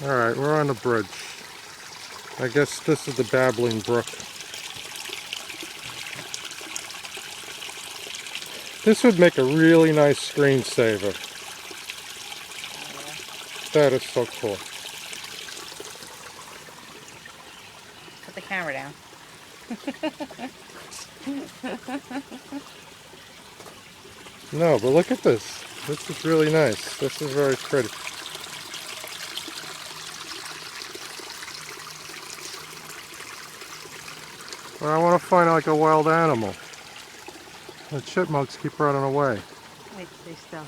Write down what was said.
Alright, we're on the bridge. I guess this is the Babbling Brook. This would make a really nice screensaver. That is so cool. Put the camera down. No, but look at this. This is really nice. This is very pretty. But I want to find like a wild animal. The chipmunks keep running away. Wait, stay still.